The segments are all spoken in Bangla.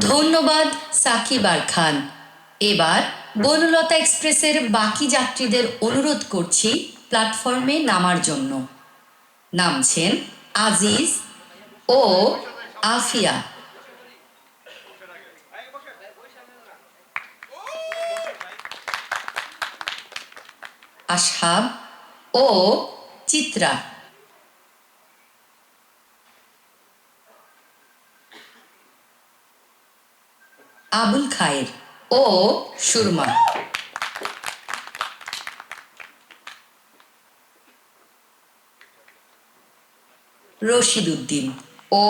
ধন্যবাদ সাকিব আর খান। এবার বনলতা এক্সপ্রেসের বাকি যাত্রীদের অনুরোধ করছি প্ল্যাটফর্মে নামার জন্য। নামছেন আজিজ ও আফিয়া। আসহাব ও চিত্রা। আবুল খায়ের ও সুরমা। রশিদ উদ্দিন ও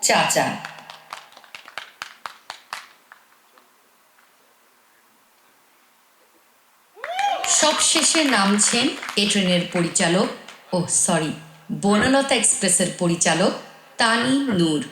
চাচা। সবশেষে নামছেন এ ট্রেনের পরিচালক বনলতা এক্সপ্রেসের পরিচালক তানি নূর।